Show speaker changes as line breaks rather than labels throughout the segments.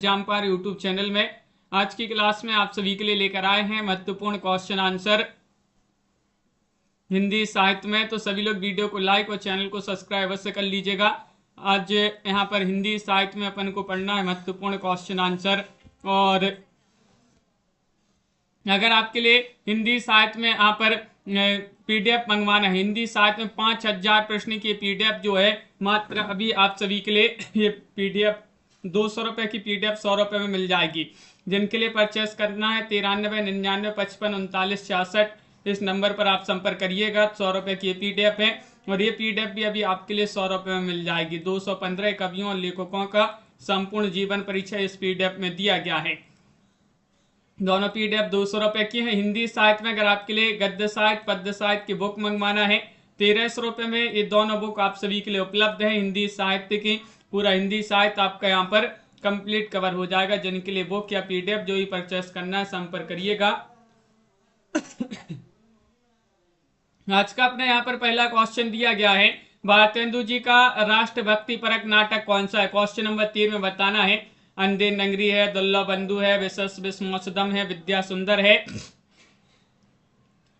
एग्जाम्पार YouTube channel में आज की क्लास में आप सभी के लिए लेकर आए हैं महत्वपूर्ण क्वेश्चन आंसर हिंदी साहित्य में। तो सभी लोग वीडियो को लाइक और चैनल को सब्सक्राइब अवश्य कर लीजिएगा। आज यहाँ पर हिंदी साहित्य में अपन को पढ़ना है महत्वपूर्ण क्वेश्चन आंसर। और अगर आपके लिए हिंदी साहित्य में यहाँ पर पीडीएफ मंगवाना है, हिंदी साहित्य में 5000 प्रश्न की पीडीएफ जो है मात्र अभी आप सभी के लिए ये पीडीएफ 200 रुपये की पीडीएफ 100 रुपये में मिल जाएगी। जिनके लिए परचेस करना है 9399553966 इस नंबर पर आप संपर्क करिएगा। 100 रुपये की पीडीएफ है और ये पीडीएफ भी अभी आपके लिए 100 रुपये में मिल जाएगी। 215 कवियों और लेखकों का संपूर्ण जीवन परिचय इस पीडीएफ में दिया गया है। दोनों पीडीएफ 200 रुपये की है। हिंदी साहित्य में अगर आपके लिए गद्य साहित्य पद्य साहित्य की बुक मंगवाना है 1300 रुपये में ये दोनों बुक आप सभी के लिए उपलब्ध है। हिंदी साहित्य की पूरा हिंदी साहित्य आपका यहाँ पर कंप्लीट कवर हो जाएगा। जिनके लिए बुक या पीडीएफ जो ही परचेस करना है संपर्क करिएगा। आज का अपने यहाँ पर पहला क्वेश्चन दिया गया है, भारतेंदु जी का राष्ट्रभक्ति परक नाटक कौन सा है। क्वेश्चन नंबर 3 में बताना है। अंधे नंगरी है, दुल्ला बंधु है, विशस विस्मोचदम है, विद्या सुंदर है।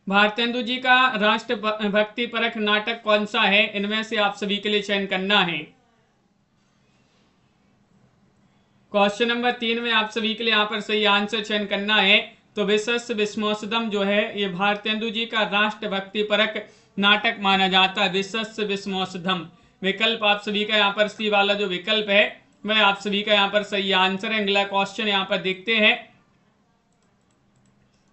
भारतेंदु जी का राष्ट्रभक्ति परक नाटक कौन सा है, इनमें से आप सभी के लिए चयन करना है। क्वेश्चन नंबर 3 में आप सभी के लिए यहाँ पर सही आंसर चयन करना है। तो विशस विस्मोचदम जो है ये भारतेंदु जी का राष्ट्रभक्ति परक नाटक माना जाता है। विशस विस्मोचदम विकल्प आप सभी का यहाँ पर सी वाला जो विकल्प है वह आप सभी का यहाँ पर सही आंसर है। अगला क्वेश्चन यहाँ पर देखते हैं।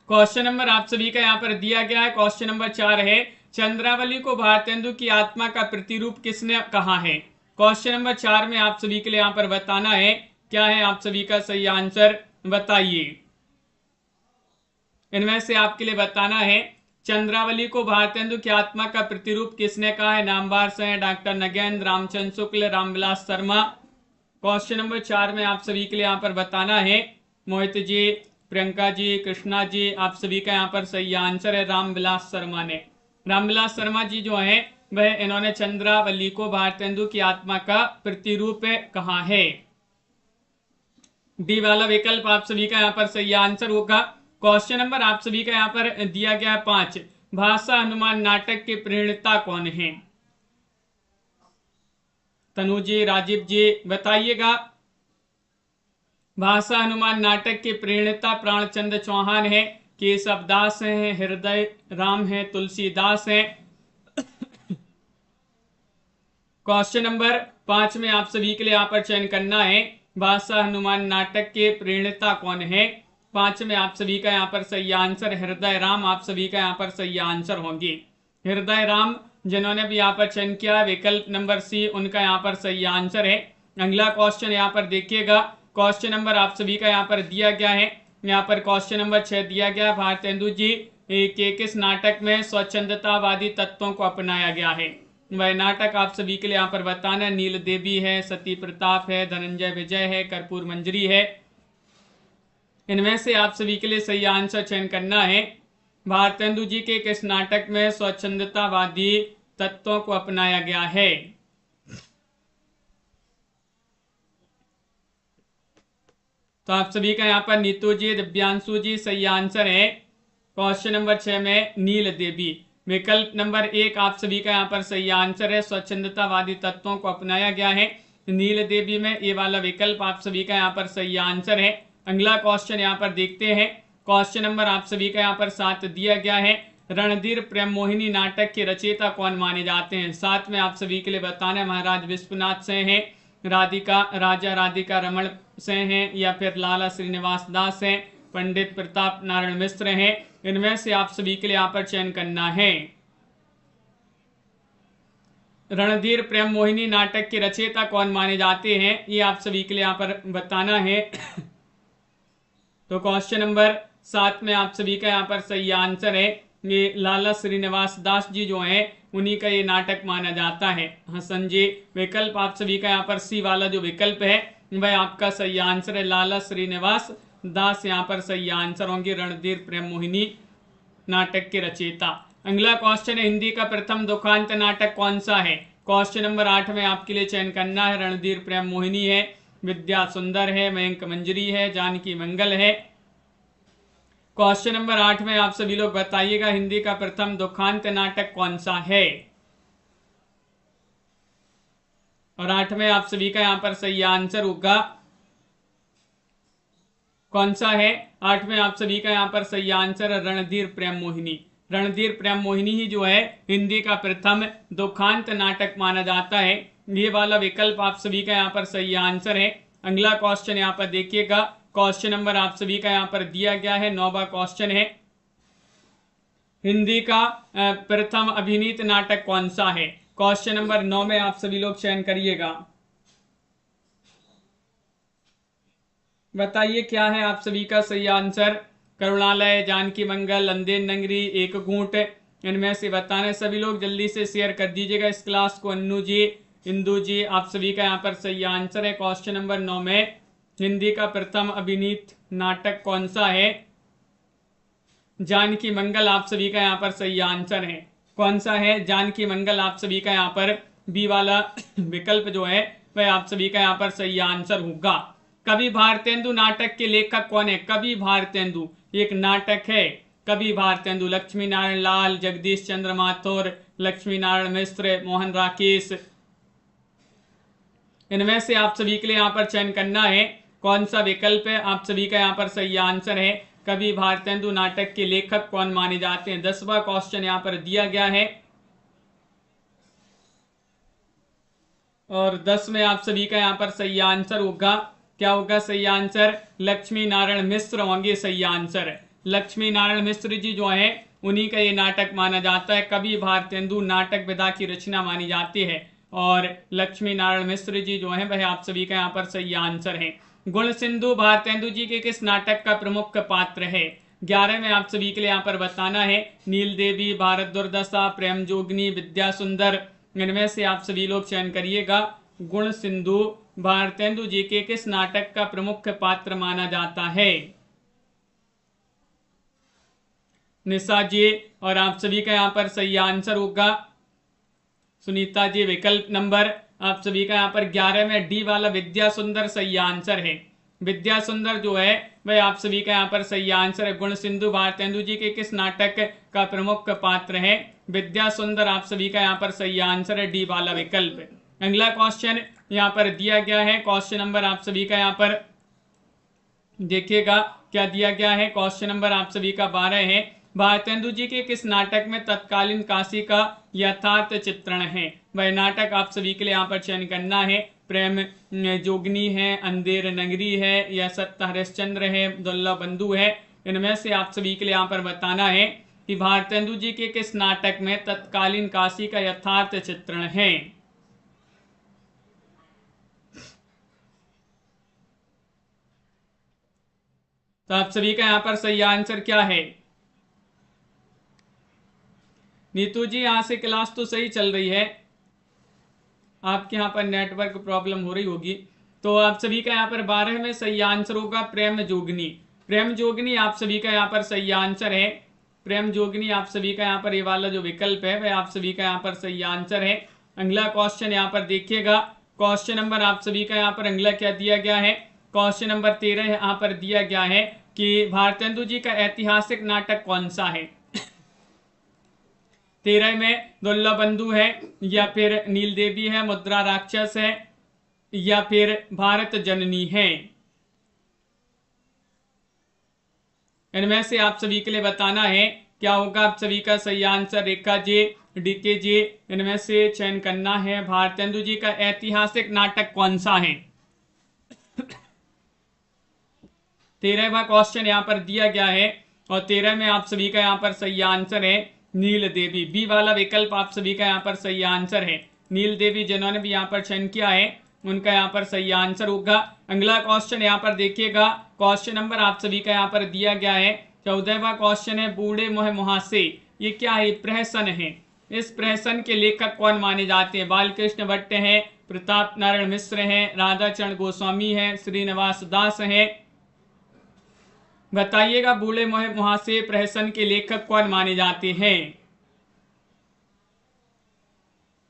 क्वेश्चन नंबर आप सभी का यहाँ पर दिया गया है। क्वेश्चन नंबर 4 है, चंद्रावली को भारतेंदु की आत्मा का प्रतिरूप किसने कहा है। क्वेश्चन नंबर 4 में आप सभी के लिए यहाँ पर बताना है क्या है आप सभी का सही आंसर बताइए। इनमें से आपके लिए बताना है चंद्रावली को भारतेंदु की आत्मा का प्रतिरूप किसने कहा है। नामवार से doctor Nagendra, Ramchandra Shukla, Ramvilas Sharma. Question number 4 में आप सभी के लिए यहाँ पर बताना है मोहित जी, प्रियंका जी, कृष्णा जी, आप सभी का यहाँ पर सही आंसर है रामविलास शर्मा ने। रामविलास शर्मा जी जो है वह इन्होंने चंद्रावली को भारतेंदु की आत्मा का प्रतिरूप कहा है। डी वाला विकल्प आप सभी का यहाँ पर सही आंसर होगा। क्वेश्चन नंबर आप सभी का यहाँ पर दिया गया है 5, भाषा हनुमान नाटक के प्रणेता कौन है। तनु जी, राजीव जी बताइएगा। भाषा हनुमान नाटक के प्रणेता प्राणचंद्र चौहान है, केशव दास है, हृदय राम है, तुलसीदास है। क्वेश्चन नंबर 5 में आप सभी के लिए यहाँ पर चयन करना है भाषा हनुमान नाटक के प्रणेता कौन है। 5 में आप सभी का यहाँ पर सही आंसर हृदय राम आप सभी का यहाँ पर सही आंसर होंगे। हृदय राम जिन्होंने भी यहाँ पर चयन किया विकल्प नंबर सी उनका यहाँ पर सही आंसर है। अगला क्वेश्चन यहाँ पर देखिएगा। क्वेश्चन नंबर आप सभी का यहाँ पर दिया गया है। यहाँ पर क्वेश्चन नंबर 6 दिया गया, भारतेंदु जी के किस नाटक में स्वच्छंदतावादी तत्वों को अपनाया गया है। वह नाटक आप सभी के लिए यहाँ पर बताना, नील देवी है, सती प्रताप है, धनंजय विजय है, कर्पूर मंजरी है। इनमें से आप सभी के लिए सही आंसर चयन करना है भारतेंदु जी के किस नाटक में स्वच्छंदतावादी तत्वों को अपनाया गया है। तो आप सभी का यहाँ पर नीतू जी, दिव्यांशु जी सही आंसर है। क्वेश्चन नंबर 6 में नील देवी विकल्प नंबर 1 आप सभी का यहाँ पर सही आंसर है। स्वच्छंदतावादी तत्वों को अपनाया गया है नील देवी में, ये वाला विकल्प आप सभी का यहाँ पर सही आंसर है। अगला क्वेश्चन यहाँ पर देखते हैं। क्वेश्चन नंबर आप सभी का यहाँ पर 7 दिया गया है, रणधीर प्रेम मोहिनी नाटक के रचयिता कौन माने जाते हैं। 7 में आप सभी के लिए बताना है महाराज विश्वनाथ से हैं, राजा राधिका रमण से हैं, या फिर लाला श्रीनिवास दास हैं, पंडित प्रताप नारायण मिश्र हैं। इनमें से आप सभी के लिए यहाँ पर चयन करना है। रणधीर प्रेम मोहिनी नाटक के रचयिता कौन माने जाते हैं ये आप सभी के लिए यहाँ पर बताना है। तो क्वेश्चन नंबर 7 में आप सभी का यहाँ पर सही आंसर है ये लाला श्रीनिवास दास जी जो हैं उन्हीं का ये नाटक माना जाता है। हसन जी विकल्प आप सभी का यहाँ पर सी वाला जो विकल्प है वह आपका सही आंसर है। लाला श्रीनिवास दास यहाँ पर सही आंसर होंगे रणधीर प्रेम मोहिनी नाटक के रचयिता। अगला क्वेश्चन है, हिंदी का प्रथम दुखांत नाटक कौन सा है। क्वेश्चन नंबर 8 में आपके लिए चयन करना है रणधीर प्रेम मोहिनी है, विद्या सुंदर है, मयंक मंजरी है, जानकी मंगल है। क्वेश्चन नंबर 8 में आप सभी लोग बताइएगा हिंदी का प्रथम दुखांत नाटक कौन सा है। और 8 में आप सभी का यहां पर सही आंसर होगा कौन सा है। 8 में आप सभी का यहां पर सही आंसर है रणधीर प्रेम मोहिनी। रणधीर प्रेम मोहिनी ही जो है हिंदी का प्रथम दुखांत नाटक माना जाता है। ये वाला विकल्प आप सभी का यहाँ पर सही आंसर है। अगला क्वेश्चन यहाँ पर देखिएगा, क्वेश्चन नंबर आप सभी का यहाँ पर दिया गया है 9वां क्वेश्चन है, हिंदी का प्रथम अभिनीत नाटक कौन सा है। क्वेश्चन नंबर 9 में आप सभी लोग चयन करिएगा, बताइए क्या है आप सभी का सही आंसर। करुणालय, जानकी मंगल, अंधेर नगरी, एक घूंट, इनमें से बताने सभी लोग जल्दी से शेयर कर दीजिएगा इस क्लास को। अन्नू जी, इंदू जी, आप सभी का यहाँ पर सही आंसर है। क्वेश्चन नंबर 9 में हिंदी का प्रथम अभिनीत नाटक कौन सा है। जानकी मंगल आप सभी का यहाँ पर सही आंसर है। कौन सा है, जानकी मंगल आप सभी का यहाँ पर बी वाला विकल्प जो है वह आप सभी का यहाँ पर सही आंसर होगा। कवि भारतेंदु नाटक के लेखक कौन है। कवि भारतेंदु एक नाटक है, कवि भारतेंदु, लक्ष्मी नारायण लाल, जगदीश चंद्र माथुर, लक्ष्मी नारायण मिश्र, मोहन राकेश, इनमें से आप सभी के लिए यहाँ पर चयन करना है कौन सा विकल्प है। आप सभी का यहाँ पर सही आंसर है कवि भारतेंदु नाटक के लेखक कौन माने जाते हैं। 10वां क्वेश्चन यहाँ पर दिया गया है और 10 में आप सभी का यहाँ पर सही आंसर होगा, क्या होगा सही आंसर, लक्ष्मी नारायण मिश्र होंगे सही आंसर। लक्ष्मी नारायण मिश्र जी जो है उन्हीं का ये नाटक माना जाता है। कवि भारतेंदु नाटक विधा की रचना मानी जाती है और लक्ष्मी नारायण मिश्र जी जो है वह आप सभी का यहाँ पर सही आंसर है। गुण सिंधु भारतेंदु जी के किस नाटक का प्रमुख पात्र है। 11 में आप सभी के लिए यहाँ पर बताना है नील देवी, भारत दुर्दशा, प्रेम जोगनी, विद्या सुंदर, इनमें से आप सभी लोग चयन करिएगा। गुण सिंधु भारतेंदु जी के किस नाटक का प्रमुख पात्र माना जाता है। निशा जी और आप सभी का यहाँ पर सही आंसर होगा सुनीता जी। विकल्प नंबर आप सभी का यहाँ पर 11 में डी वाला विद्या सुंदर सही आंसर है। विद्या सुंदर जो है वह आप सभी का यहाँ पर सही आंसर है। गुण सिंधु भारतेंदु जी के किस नाटक का प्रमुख पात्र है। विद्या सुंदर आप सभी का यहाँ पर सही आंसर है, डी वाला विकल्प। अगला क्वेश्चन यहाँ पर दिया गया है, क्वेश्चन नंबर आप सभी का यहाँ पर देखिएगा क्या दिया गया है। क्वेश्चन नंबर आप सभी का 12 है, भारतेंदु जी के किस नाटक में तत्कालीन काशी का यथार्थ चित्रण है। वह नाटक आप सभी के लिए यहाँ पर चयन करना है। प्रेम जोगनी है, अंधेर नगरी है, या सत्य हरिश्चंद्र है, दुर्लभ बंधु है, इनमें से आप सभी के लिए यहाँ पर बताना है कि भारतेंदु जी के किस नाटक में तत्कालीन काशी का यथार्थ चित्रण है। तो आप सभी का यहाँ पर सही आंसर क्या है। नीतू जी यहाँ से क्लास तो सही चल रही है, आपके यहाँ पर नेटवर्क प्रॉब्लम हो रही होगी। तो आप सभी का यहाँ पर 12 में सही आंसर होगा प्रेम जोगनी। प्रेम जोगनी आप सभी का यहाँ पर सही आंसर है। प्रेम जोगनी आप सभी का यहाँ पर ये वाला जो विकल्प है वह आप सभी का यहाँ पर सही आंसर है। अगला क्वेश्चन यहाँ पर देखिएगा, क्वेश्चन नंबर आप सभी का यहाँ पर अगला क्या दिया गया है। क्वेश्चन नंबर 13 यहाँ पर दिया गया है कि भारतेंदु जी का ऐतिहासिक नाटक कौन सा है। 13 में दुर्लभ बंधु है, या फिर नील देवी है, मुद्रा राक्षस है, या फिर भारत जननी है। इनमें से आप सभी के लिए बताना है क्या होगा आप सभी का सही आंसर। रेखा जी, डीके जी, इनमें से चयन करना है भारतेंदु जी का ऐतिहासिक नाटक कौन सा है। 13वां क्वेश्चन यहाँ पर दिया गया है और 13 में आप सभी का यहाँ पर सही आंसर है नील देवी। बी वाला विकल्प आप सभी का यहाँ पर सही आंसर है। नील देवी जिन्होंने भी यहाँ पर चयन किया है उनका यहाँ पर सही आंसर होगा। अगला क्वेश्चन यहाँ पर देखिएगा, क्वेश्चन नंबर आप सभी का यहाँ पर दिया गया है 14वां क्वेश्चन है बूढ़े मोह मुहासे। ये क्या है, प्रहसन है। इस प्रहसन के लेखक कौन माने जाते हैं। बालकृष्ण भट्ट है, प्रताप नारायण मिश्र है, राधाचरण गोस्वामी है, श्रीनिवास दास है। बताइएगा बूढ़े मोह मुहासे प्रहसन के लेखक कौन माने जाते हैं।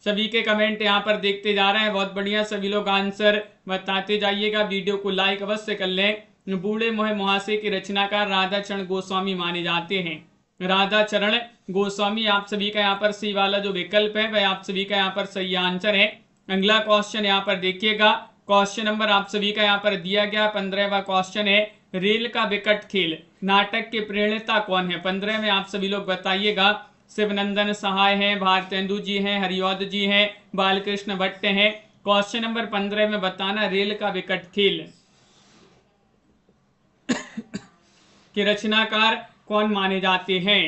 सभी के कमेंट यहाँ पर देखते जा रहे हैं, बहुत बढ़िया, सभी लोग आंसर बताते जाइएगा। वीडियो को लाइक अवश्य कर लें। बूढ़े मोह मुहासे की रचनाकार राधा चरण गोस्वामी माने जाते हैं। राधा चरण गोस्वामी आप सभी का यहाँ पर सी वाला जो विकल्प है वह आप सभी का यहाँ पर सही आंसर है। अगला क्वेश्चन यहाँ पर देखिएगा। क्वेश्चन नंबर आप सभी का यहाँ पर दिया गया 15वां क्वेश्चन है, रेल का विकट खेल नाटक के प्रणेता कौन है? 15 में आप सभी लोग बताइएगा। शिवनंदन सहाय हैं, भारतेंदु जी हैं, हरिऔध जी हैं, बालकृष्ण भट्ट हैं। क्वेश्चन नंबर 15 में बताना रेल का विकट खेल के रचनाकार कौन माने जाते हैं?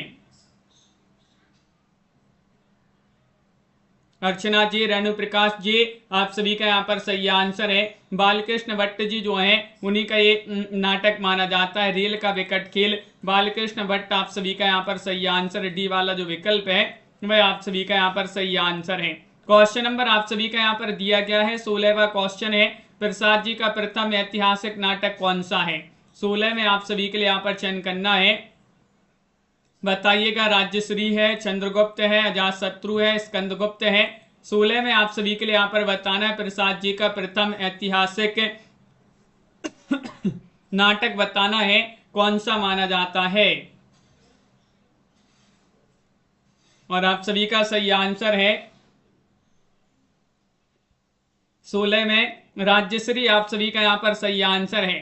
अर्चना जी, रेणु प्रकाश जी, आप सभी का यहाँ पर सही आंसर है। बालकृष्ण भट्ट जी जो हैं उन्हीं का ये नाटक माना जाता है, रेल का विकट खेल। बालकृष्ण भट्ट आप सभी का यहाँ पर सही आंसर है। डी वाला जो विकल्प है वह आप सभी का यहाँ पर सही आंसर है। क्वेश्चन नंबर आप सभी का यहाँ पर दिया गया है 16वां क्वेश्चन है, प्रसाद जी का प्रथम ऐतिहासिक नाटक कौन सा है? 16 में आप सभी के लिए यहाँ पर चयन करना है। बताइएगा। राज्यश्री है, चंद्रगुप्त है, अजातशत्रु है, स्कंदगुप्त है। 16 में आप सभी के लिए यहाँ पर बताना है प्रसाद जी का प्रथम ऐतिहासिक नाटक बताना है कौन सा माना जाता है। और आप सभी का सही आंसर है 16 में राज्यश्री आप सभी का यहाँ पर सही आंसर है।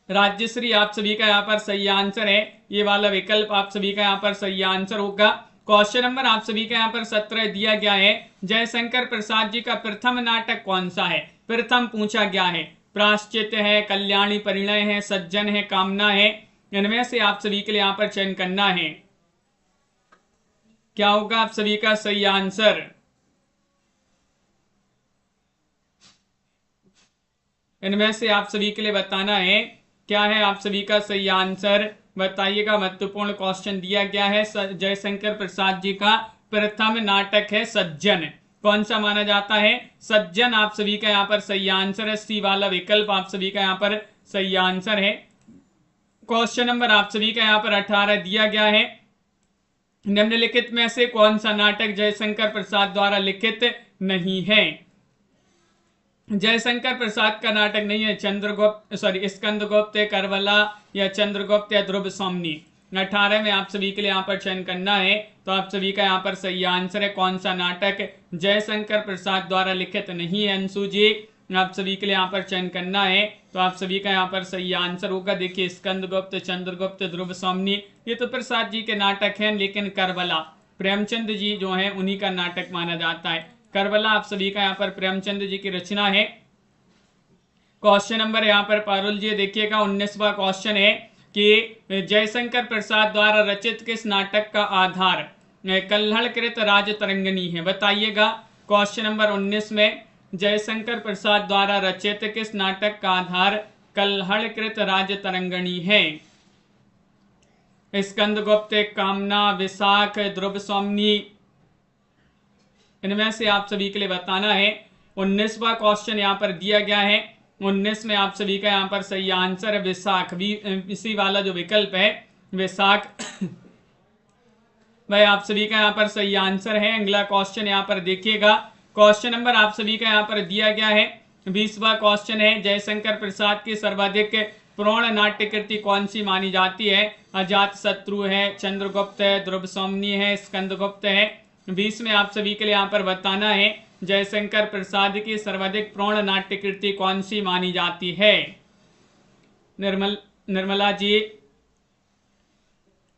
राज्यश्री आप सभी का यहाँ पर सही आंसर है। ये वाला विकल्प आप सभी का यहाँ पर सही आंसर होगा। क्वेश्चन नंबर आप सभी का यहाँ पर 17 दिया गया है, जयशंकर प्रसाद जी का प्रथम नाटक कौन सा है? प्रथम पूछा गया है। प्राश्चित है, कल्याणी परिणय है, सज्जन है, कामना है। इनमें से आप सभी के लिए यहाँ पर चयन करना है। क्या होगा आप सभी का सही आंसर? इनमें से आप सभी के लिए बताना है क्या है आप सभी का सही आंसर, बताइएगा। महत्वपूर्ण क्वेश्चन दिया गया है। जयशंकर प्रसाद जी का प्रथम नाटक है सज्जन। कौन सा माना जाता है? सज्जन आप सभी का यहाँ पर सही आंसर है। सी वाला विकल्प आप सभी का यहाँ पर सही आंसर है। क्वेश्चन नंबर आप सभी का यहाँ पर 18 दिया गया है, निम्नलिखित में से कौन सा नाटक जयशंकर प्रसाद द्वारा लिखित नहीं है? जयशंकर प्रसाद का नाटक नहीं है। स्कंदगुप्त, करबला या चंद्रगुप्त या ध्रुव सौमनी। 18 में आप सभी के लिए यहाँ पर चयन करना है। तो आप सभी का यहाँ पर सही आंसर है कौन सा नाटक जयशंकर प्रसाद द्वारा लिखित नहीं है। अंशु जी, आप सभी के लिए यहाँ पर चयन करना है। तो आप सभी का यहाँ पर सही आंसर होगा। देखिए, स्कंदगुप्त, चंद्रगुप्त, ध्रुव सौमनी ये तो प्रसाद जी के नाटक हैं, लेकिन करबला प्रेमचंद जी जो है उन्हीं का नाटक माना जाता है। करबला आप सभी का यहाँ पर प्रेमचंद जी की रचना है। क्वेश्चन नंबर यहाँ पर पारुल जी देखिएगा 19वां क्वेश्चन है कि जयशंकर प्रसाद द्वारा रचित किस नाटक का आधार कल्हड़कृत राजतरंगिणी है? बताइएगा। क्वेश्चन नंबर 19 में जयशंकर प्रसाद द्वारा रचित किस नाटक का आधार कल्हड़कृत राजतरंगिणी है? स्कंदगुप्त, कामना, विशाख, ध्रुव सौमनी। इनमें से आप सभी के लिए बताना है। 19वां क्वेश्चन यहाँ पर दिया गया है। 19 में आप सभी का यहाँ पर सही आंसर है विशाख। इसी वाला जो विकल्प है विशाख वह आप सभी का यहाँ पर सही आंसर है। अगला क्वेश्चन यहाँ पर देखिएगा। क्वेश्चन नंबर आप सभी का यहाँ पर दिया गया है 20वां क्वेश्चन है, जयशंकर प्रसाद की सर्वाधिक प्रौढ़ नाट्य कृति कौन सी मानी जाती है? अजातशत्रु है, चंद्रगुप्त है, ध्रुव सौमनी है, स्कंदगुप्त है। 20 में आप सभी के लिए यहाँ पर बताना है जयशंकर प्रसाद की सर्वाधिक प्रौढ़ नाट्य कृति कौन सी मानी जाती है? निर्मला जी,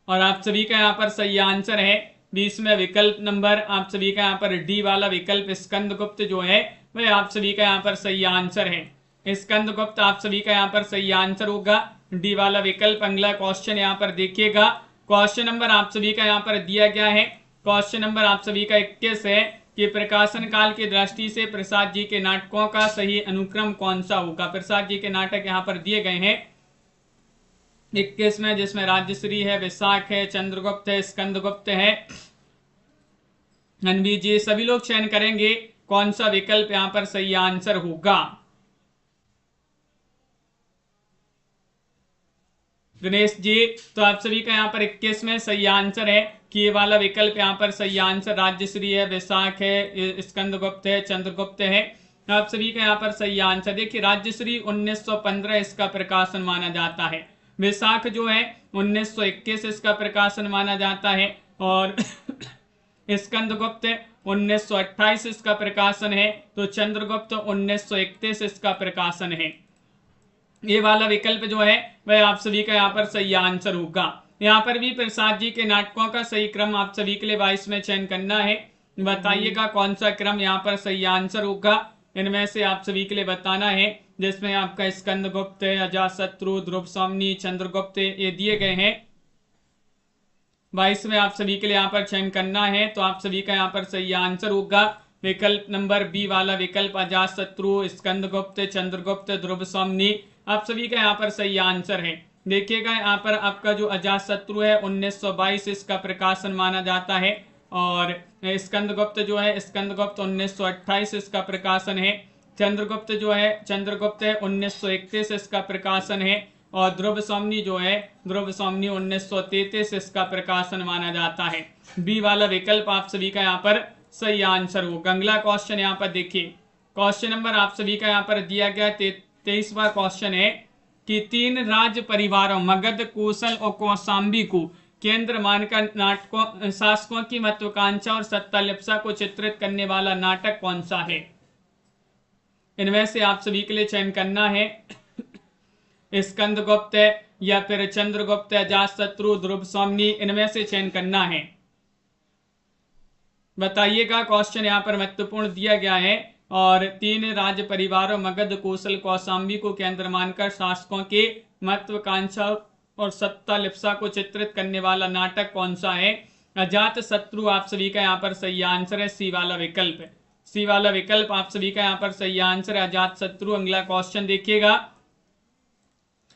और आप सभी का यहाँ पर सही आंसर है 20 में विकल्प नंबर आप सभी का यहाँ पर डी वाला विकल्प स्कंदगुप्त जो है वह आप सभी का यहाँ पर सही आंसर है। स्कंदगुप्त आप सभी का यहाँ पर सही आंसर होगा, डी वाला विकल्प। अगला क्वेश्चन यहाँ पर देखिएगा। क्वेश्चन नंबर आप सभी का यहाँ पर दिया गया है। क्वेश्चन नंबर आप सभी का 21 है कि प्रकाशन काल की दृष्टि से प्रसाद जी के नाटकों का सही अनुक्रम कौन सा होगा? प्रसाद जी के नाटक यहाँ पर दिए गए हैं 21 में, जिसमें राज्यश्री है, विशाख है, चंद्रगुप्त है, स्कंदगुप्त है। अनवी जी, सभी लोग चयन करेंगे कौन सा विकल्प यहाँ पर सही आंसर होगा। गणेश जी, तो आप सभी का यहाँ पर 21 में सही आंसर है कि ये वाला विकल्प यहाँ पर सही आंसर राज्यश्री है, विशाख है, स्कंदगुप्त है, चंद्रगुप्त है। आप सभी का यहाँ पर सही आंसर। देखिए राजश्री 1915 इसका प्रकाशन माना जाता है। वैशाख जो है 1921 इसका प्रकाशन माना जाता है। और स्कंदगुप्त 1928 इसका प्रकाशन है। तो चंद्रगुप्त 1931 इसका प्रकाशन है। ये वाला विकल्प जो है वह आप सभी का यहाँ पर सही आंसर होगा। यहाँ पर भी प्रसाद जी के नाटकों का सही क्रम आप सभी के लिए 22 में चयन करना है। बताइएगा कौन सा क्रम यहाँ पर सही आंसर होगा। इनमें से आप सभी के लिए बताना है, जिसमें आपका स्कंदगुप्त, अजातशत्रु, ध्रुवसौम्नी, चंद्रगुप्त ये दिए गए हैं। 22 में आप सभी के लिए यहाँ पर चयन करना है। तो आप सभी का यहाँ पर सही आंसर होगा विकल्प नंबर बी वाला विकल्प, अजातशत्रु, स्कंदगुप्त, चंद्रगुप्त, ध्रुवसौम्नी। आप सभी का यहाँ पर सही आंसर है। देखिएगा यहाँ पर आपका जो अजातशत्रु है 1922 इसका प्रकाशन माना जाता है। और स्कंदगुप्त जो है स्कंदगुप्त 1928 इसका प्रकाशन है। चंद्रगुप्त जो है चंद्रगुप्त 1931 इसका प्रकाशन है। और ध्रुवसौम्नी जो है ध्रुवसौम्नी 1933 इसका प्रकाशन माना जाता है। बी वाला विकल्प आप सभी का यहाँ पर सही आंसर होगा। अगला क्वेश्चन यहाँ पर देखिए, क्वेश्चन नंबर आप सभी का यहाँ पर दिया गया 23वां क्वेश्चन है कि 3 राज परिवारों मगध, कौशल और कौशाम्बी को केंद्र मानकर नाटकों शासकों की महत्वाकांक्षा और सत्तालिप्सा को चित्रित करने वाला नाटक कौन सा है। इनमें से आप सभी के लिए चयन करना है स्कंदगुप्त या फिर चंद्रगुप्त, अजातशत्रु, ध्रुवसौम्नी, इनमें से चयन करना है। बताइएगा, क्वेश्चन यहाँ पर महत्वपूर्ण दिया गया है। और 3 राज परिवारों मगध, कौशल, कौशाम्बी को केंद्र मानकर शासकों के महत्वाकांक्षा और सत्तालिप्सा को चित्रित करने वाला नाटक कौन सा है। अजातशत्रु आप सभी का यहाँ पर सही आंसर है, सी वाला विकल्प। सी वाला विकल्प आप सभी का यहाँ पर सही आंसर है, अजातशत्रु। अगला क्वेश्चन देखिएगा,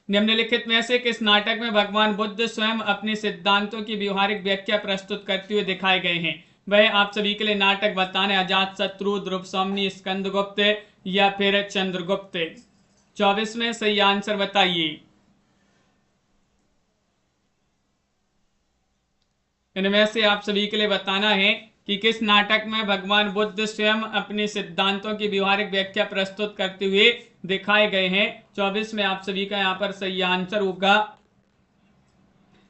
निम्नलिखित में से किस नाटक में भगवान बुद्ध स्वयं अपने सिद्धांतों की व्यवहारिक व्याख्या प्रस्तुत करते हुए दिखाए गए हैं। वह आप सभी के लिए नाटक बताने, अजातशत्रु, ध्रुवसौम्नी, स्कंदगुप्त या फिर चंद्रगुप्त। 24 में सही आंसर बताइए। इनमें से आप सभी के लिए बताना है कि किस नाटक में भगवान बुद्ध स्वयं अपने सिद्धांतों की व्यवहारिक व्याख्या प्रस्तुत करते हुए दिखाए गए हैं। 24 में आप सभी का यहाँ पर सही आंसर होगा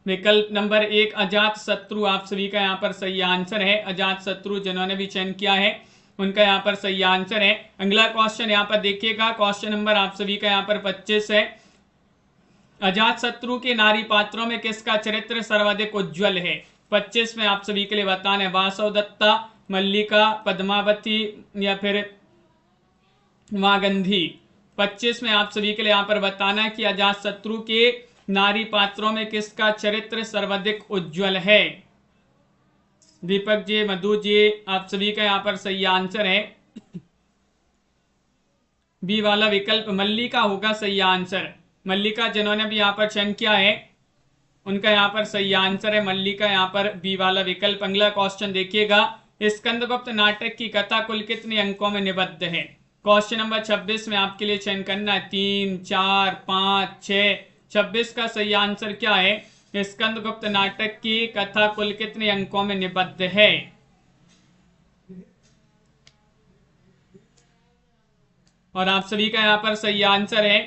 विकल्प नंबर 1 अजातशत्रु। आप सभी का यहाँ पर सही आंसर है, अजातशत्रु। जिन्होंने भी चयन किया है उनका यहाँ पर सही आंसर है। अगला क्वेश्चन यहाँ पर देखिएगा, क्वेश्चन नंबर आप सभी का यहाँ पर 25 है। अजातशत्रु के नारी पात्रों में किसका चरित्र सर्वाधिक उज्ज्वल है। 25 में आप सभी के लिए बताना है, वासवदत्ता, मल्लिका, पद्मावती या फिर मागंधी। 25 में आप सभी के लिए यहाँ पर बताना है कि अजातशत्रु के नारी पात्रों में किसका चरित्र सर्वाधिक उज्ज्वल है। दीपक जी, मधु जी, आप सभी का यहाँ पर सही आंसर है बी वाला विकल्प, मल्लिका होगा सही आंसर। मल्लिका जिन्होंने भी यहाँ पर चयन किया है उनका यहाँ पर सही आंसर है मल्लिका, यहाँ पर बी वाला विकल्प। अगला क्वेश्चन देखिएगा, स्कंदगुप्त नाटक की कथा कुल कितने अंकों में निबद्ध है। क्वेश्चन नंबर 26 में आपके लिए चयन करना है 3, 4, 5, 6। 26 का सही आंसर क्या है, स्कंदगुप्त नाटक की कथा कुल कितने अंकों में निबद्ध है। और आप सभी का यहाँ पर सही आंसर है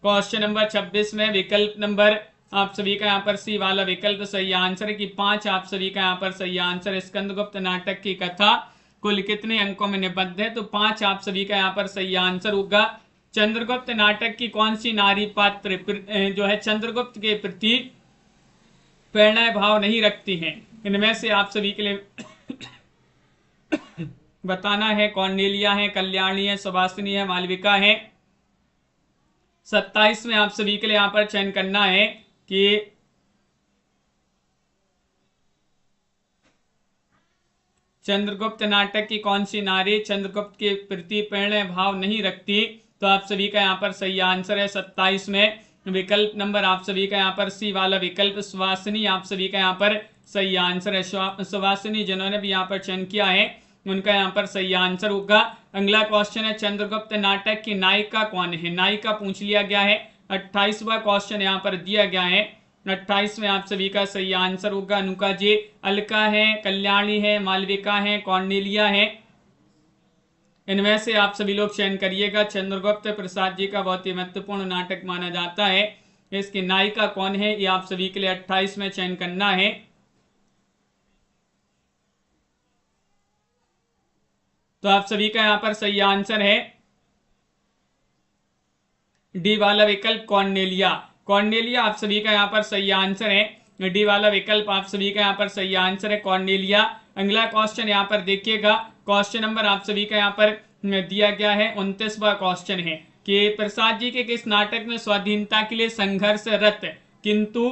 क्वेश्चन नंबर 26 में विकल्प नंबर आप सभी का यहाँ पर सी वाला विकल्प सही आंसर है कि 5 आप सभी का यहाँ पर सही आंसर। स्कंदगुप्त नाटक की कथा कुल कितने अंकों में निबद्ध है, तो 5 आप सभी का यहाँ पर सही आंसर होगा। चंद्रगुप्त नाटक की कौन सी नारी पात्र जो है चंद्रगुप्त के प्रति प्रेरणा भाव नहीं रखती हैं। इनमें से आप सभी के लिए बताना है, कौंडिल्या है, कल्याणी है, सुभाषिनी है, मालविका है। 27 में आप सभी के लिए यहाँ पर चयन करना है कि चंद्रगुप्त नाटक की कौन सी नारी चंद्रगुप्त के प्रति प्रेरणा भाव नहीं रखती। तो आप सभी का यहाँ पर सही आंसर है 27 में विकल्प नंबर आप सभी का यहाँ पर सी वाला विकल्प, सुभाषिनी। आप सभी का यहाँ पर सही आंसर है सुभाषिनी। जिन्होंने भी यहाँ पर चयन किया है उनका यहाँ पर सही आंसर होगा। अगला क्वेश्चन है, चंद्रगुप्त नाटक की नायिका कौन है। नायिका पूछ लिया गया है। 28वां क्वेश्चन यहाँ पर दिया गया है। 28 में आप सभी का सही आंसर होगा अनुका जी। अलका है, कल्याणी है, मालविका है, कौंडिल्या है। इनमें से आप सभी लोग चयन करिएगा। चंद्रगुप्त प्रसाद जी का बहुत ही महत्वपूर्ण नाटक माना जाता है। इसकी नायिका कौन है, ये आप सभी के लिए 28 में चयन करना है। तो आप सभी का यहाँ पर सही आंसर है डी वाला विकल्प कॉर्नेलिया। कॉर्नेलिया आप सभी का यहाँ पर सही आंसर है। डी वाला विकल्प आप सभी का यहाँ पर सही आंसर है, कॉर्नेलिया। अगला क्वेश्चन यहाँ पर देखिएगा। क्वेश्चन नंबर आप सभी का यहाँ पर दिया गया है 29वां क्वेश्चन है कि प्रसाद जी के किस नाटक में स्वाधीनता के लिए संघर्षरत किंतु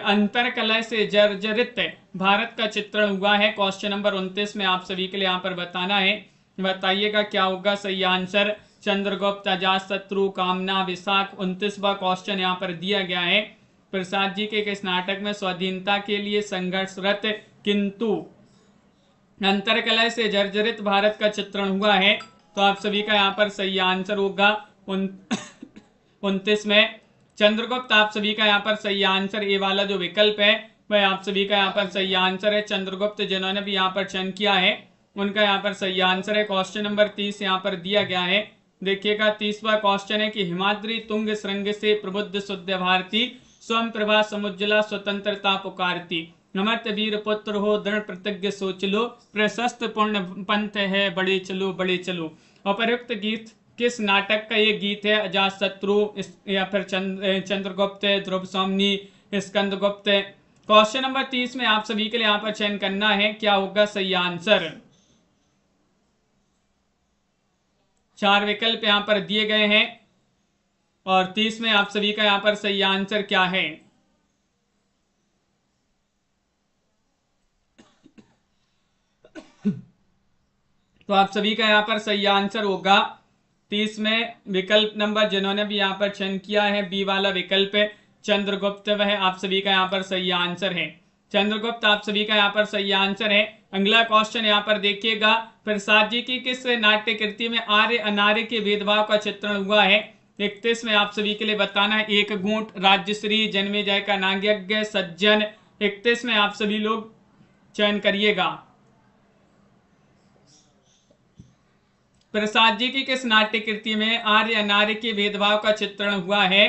अंतर कलह से जर्जरित भारत का चित्रण हुआ है। क्वेश्चन नंबर 29 में आप सभी के लिए यहाँ पर बताना है। बताइएगा क्या होगा सही आंसर। चंद्रगुप्त, अजातशत्रु, कामना, विशाख। 29वां क्वेश्चन यहाँ पर दिया गया है। प्रसाद जी के किस नाटक में स्वाधीनता के लिए संघर्षरत किंतु अंतरकलह से जर्जरित भारत का चित्रण हुआ है। तो आप सभी का यहाँ पर सही आंसर होगा 29 में चंद्रगुप्त। आप सभी का यहाँ पर सही आंसर ए वाला जो विकल्प है वह आप सभी का यहाँ पर सही आंसर है। चंद्रगुप्त जिन्होंने भी यहाँ पर चयन किया है उनका यहाँ पर सही आंसर है। क्वेश्चन नंबर 30 यहाँ पर दिया गया है। देखिएगा 30वां क्वेश्चन है कि हिमाद्री तुंग श्रृंग से प्रबुद्ध शुद्ध भारती स्वयं प्रभा समुज्जला स्वतंत्रता पुकारती नमर्त वीर पुत्र हो दृढ़ प्रतिज्ञ सोच लो प्रशस्त पूर्ण पंथ है बड़े चलो उपर्युक्त गीत किस नाटक का ये गीत है। अजातशत्रु या फिर चंद्रगुप्त, ध्रुव स्वामिनी, स्कंदगुप्त। क्वेश्चन नंबर 30 में आप सभी के लिए यहाँ पर चयन करना है क्या होगा सही आंसर। 4 विकल्प यहाँ पर दिए गए हैं और 30 में आप सभी का यहाँ पर सही आंसर क्या है। तो आप सभी का यहाँ पर सही आंसर होगा 30 में विकल्प नंबर जिन्होंने भी यहाँ पर चयन किया है बी वाला विकल्प है चंद्रगुप्त, वह आप सभी का यहाँ पर सही आंसर है। चंद्रगुप्त आप सभी का यहाँ पर सही आंसर है। अगला क्वेश्चन यहाँ पर देखिएगा। प्रसाद जी की किस नाट्य कृति में आर्य अनार्य के भेदभाव का चित्रण हुआ है। 31 में आप सभी के लिए बताना है एक घूंट, राज्यश्री, जन्मेजय का नाग्यज्ञ, सज्जन। 31 में आप सभी लोग चयन करिएगा। प्रसाद जी की किस नाट्य कृति में आर्य अनार्य के भेदभाव का चित्रण हुआ है।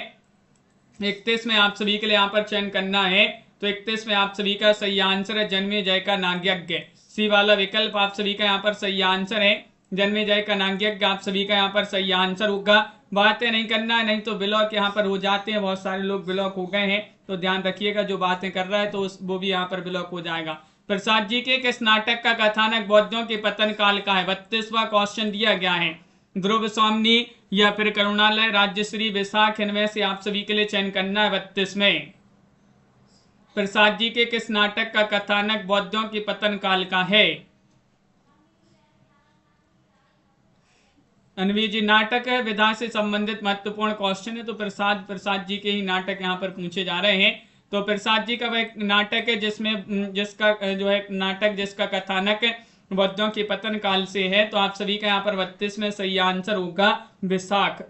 31 में आप सभी के लिए यहाँ पर चयन करना है। तो 31 में आप सभी का सही आंसर है जन्मेजय का नाग्यज्ञ। सी वाला विकल्प आप सभी का यहाँ पर सही आंसर है जन्मेजय का नाग्यज्ञ। आप सभी का यहाँ पर सही आंसर होगा। बातें नहीं करना है नहीं तो ब्लॉक यहाँ पर हो जाते हैं, बहुत सारे लोग ब्लॉक हो गए हैं तो ध्यान रखिएगा। जो बातें कर रहा है तो वो भी यहाँ पर ब्लॉक हो जाएगा। प्रसाद जी के किस नाटक का कथानक बौद्धों के पतन काल का है। 32वां क्वेश्चन दिया गया है। ध्रुव स्वामिनी या फिर करुणालय, राज्यश्री, विशाख। इनमें से आप सभी के लिए चयन करना है 32 में। प्रसाद जी के किस नाटक का कथानक बौद्धों के पतन काल का है। अनवी जी, नाटक विधा से संबंधित महत्वपूर्ण क्वेश्चन है तो प्रसाद जी के ही नाटक यहाँ पर पूछे जा रहे हैं। तो प्रसाद जी का वह नाटक है जिसका जो है नाटक जिसका कथानक बौद्धों के पतन काल से है। तो आप सभी का यहाँ पर 32 में सही आंसर होगा विशाख।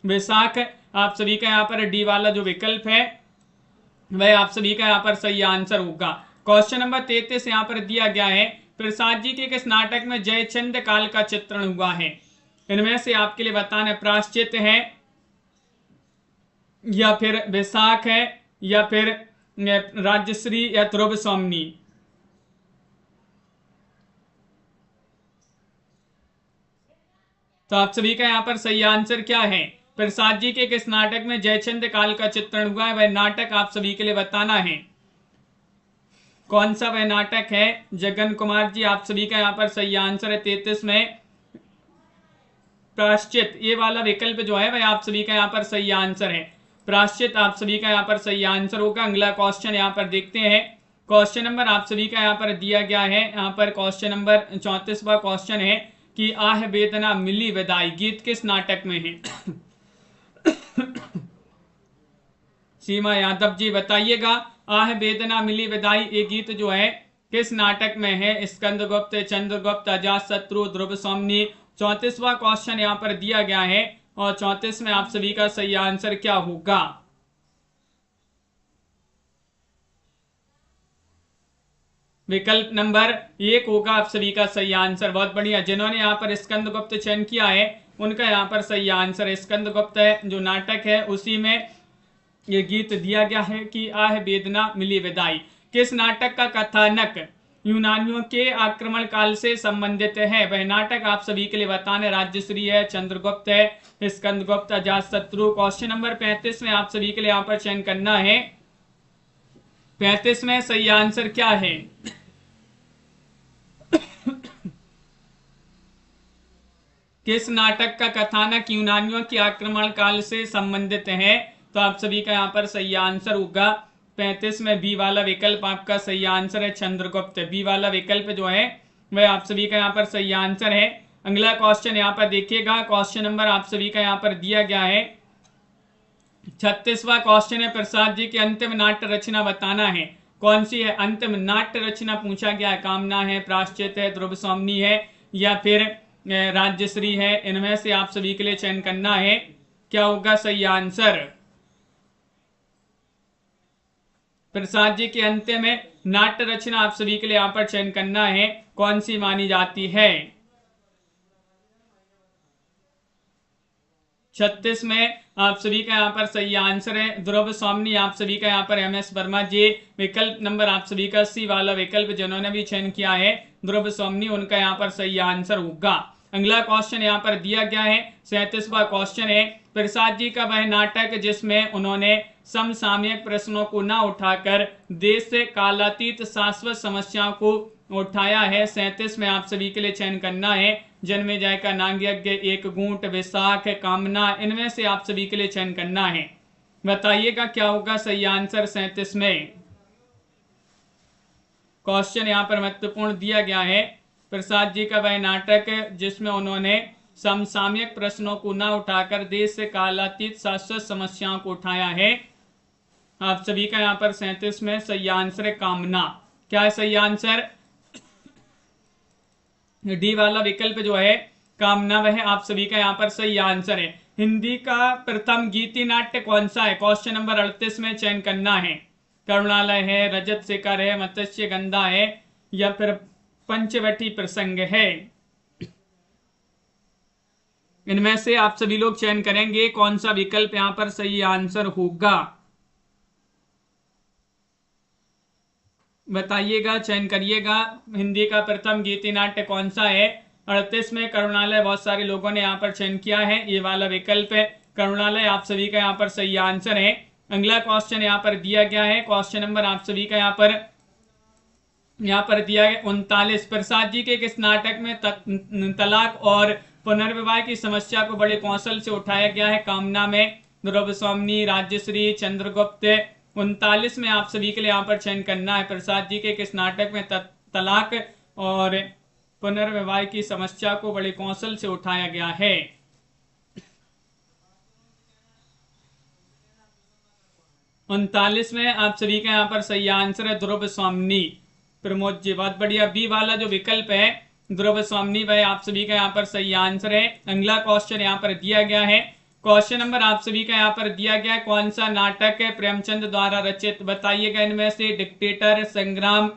विशाख आप सभी का यहाँ पर डी वाला जो विकल्प है वह आप सभी का यहाँ पर सही आंसर होगा। क्वेश्चन नंबर 33 यहाँ पर दिया गया है। प्रसाद जी के किस नाटक में जयचंद काल का चित्रण हुआ है। इनमें से आपके लिए बताना प्रायश्चित है या फिर विशाख है या फिर राज्यश्री या ध्रुव स्वामिनी। तो आप सभी का यहाँ पर सही आंसर क्या है। प्रसाद जी के किस नाटक में जयचंद काल का चित्रण हुआ है वह नाटक आप सभी के लिए बताना है। कौन सा वह नाटक है। जगन कुमार जी आप सभी का यहाँ पर सही आंसर है 33 में प्रायश्चित। ये वाला विकल्प जो है वह आप सभी का यहाँ पर सही आंसर है। प्रायश्चित आप सभी का यहाँ पर सही आंसर होगा। अगला क्वेश्चन यहाँ पर देखते हैं। क्वेश्चन नंबर आप सभी का यहाँ पर दिया गया है। यहाँ पर क्वेश्चन नंबर 34वां क्वेश्चन है कि आह वेदना मिली विदाई गीत किस नाटक में है। सीमा यादव जी बताइएगा आह वेदना मिली विदाई ये गीत जो है किस नाटक में है। स्कंदगुप्त, चंद्रगुप्त, अजातशत्रु, ध्रुव स्वामिनी। 34वां क्वेश्चन यहाँ पर दिया गया है और 34 में आप सभी का सही आंसर क्या होगा। विकल्प नंबर 1 होगा आप सभी का सही आंसर। बहुत बढ़िया, जिन्होंने यहाँ पर स्कंदगुप्त चयन किया है उनका यहाँ पर सही आंसर स्कंदगुप्त है, जो नाटक है उसी में ये गीत दिया गया है कि आह वेदना मिली विदाई। किस नाटक का कथानक यूनानियों के आक्रमण काल से संबंधित है? वह नाटक आप सभी के लिए बताना। राज्यश्री है, चंद्रगुप्त है, स्कंदगुप्त, अजातशत्रु। क्वेश्चन नंबर 35 में आप सभी के लिए यहाँ पर चयन करना है। 35 में सही आंसर क्या है? किस नाटक का कथानक यूनानियों के आक्रमण काल से संबंधित है? तो आप सभी का यहाँ पर सही आंसर होगा 35 में बी वाला विकल्प आपका सही आंसर है, चंद्रगुप्त। बी वाला विकल्प जो है वह आप सभी का यहाँ पर सही आंसर है। अगला क्वेश्चन यहाँ पर देखिएगा, क्वेश्चन नंबर आप सभी का यहाँ पर दिया गया है 36वां क्वेश्चन है। प्रसाद जी की अंतिम नाट्य रचना बताना है। कौन सी है अंतिम नाट्य रचना पूछा गया है? कामना है, प्रायश्चित है, ध्रुव स्वामिनी है या फिर राज्यश्री है। इनमें से आप सभी के लिए चयन करना है, क्या होगा सही आंसर? प्रसाद जी के अंतिम में नाट्य रचना आप सभी के लिए यहाँ पर चयन करना है, कौन सी मानी जाती है? 36 में आप सभी का यहाँ पर सही आंसर है ध्रुव स्वामिनी। आप सभी का यहाँ पर MS वर्मा जी। विकल्प नंबर आप सभी का सी वाला विकल्प, जिन्होंने भी चयन किया है ध्रुव स्वामिनी, उनका यहाँ पर सही आंसर होगा। अगला क्वेश्चन यहाँ पर दिया गया है 37वां क्वेश्चन है। प्रसाद जी का वह नाटक जिसमें उन्होंने समसामयिक प्रश्नों को न उठाकर देश से कालातीत शाश्वत समस्याओं को उठाया है। 37 में आप सभी के लिए चयन करना है। जन्मेजय का नागयज्ञ, एक घूंट, विशाख, कामना। इनमें से आप सभी के लिए चयन करना है, बताइएगा क्या होगा सही आंसर 37 में। क्वेश्चन यहाँ पर महत्वपूर्ण दिया गया है। प्रसाद जी का वह नाटक जिसमें उन्होंने समसामयिक प्रश्नों को न उठाकर देश से कालातीत शाश्वत समस्याओं को उठाया है। आप सभी का यहाँ पर 37 में सही आंसर है कामना। क्या है सही आंसर? डी वाला विकल्प जो है कामना, वह आप सभी का यहाँ पर सही आंसर है। हिंदी का प्रथम गीति नाट्य कौन सा है? क्वेश्चन नंबर 38 में चयन करना है। करुणालय है, रजत शिखर है, मत्स्य गंधा है या फिर पंचवटी प्रसंग है। इनमें से आप सभी लोग चयन करेंगे कौन सा विकल्प यहाँ पर सही आंसर होगा, बताइएगा, चयन करिएगा। हिंदी का प्रथम गीति नाट्य कौन सा है? 38 में करुणालय बहुत सारे लोगों ने यहाँ पर चयन किया है, ये वाला विकल्प है करुणालय, आप सभी का यहाँ पर सही आंसर है। अगला क्वेश्चन यहाँ पर दिया गया है, क्वेश्चन नंबर आप सभी का यहाँ पर दिया गया 39। प्रसाद जी के किस नाटक में तलाक और पुनर्विवाह की समस्या को बड़े कौशल से उठाया गया है? कामना में, ध्रुव स्वामिनी, राज्यश्री, चंद्रगुप्त। 39 में आप सभी के लिए यहाँ पर चयन करना है। प्रसाद जी के किस नाटक में तलाक और पुनर्विवाह की समस्या को बड़े कौशल से उठाया गया है? उनतालीस में आप सभी का यहाँ पर सही आंसर है ध्रुव स्वामिनी। प्रमोद जी बहुत बढ़िया, बी वाला जो विकल्प है ध्रुव स्वामिनी, वह आप सभी का यहाँ पर सही आंसर है। अगला क्वेश्चन यहाँ पर दिया गया है, क्वेश्चन नंबर आप सभी का यहाँ पर दिया गया है, कौन सा नाटक है प्रेमचंद द्वारा रचित? बताइएगा इनमें से। डिक्टेटर, संग्राम,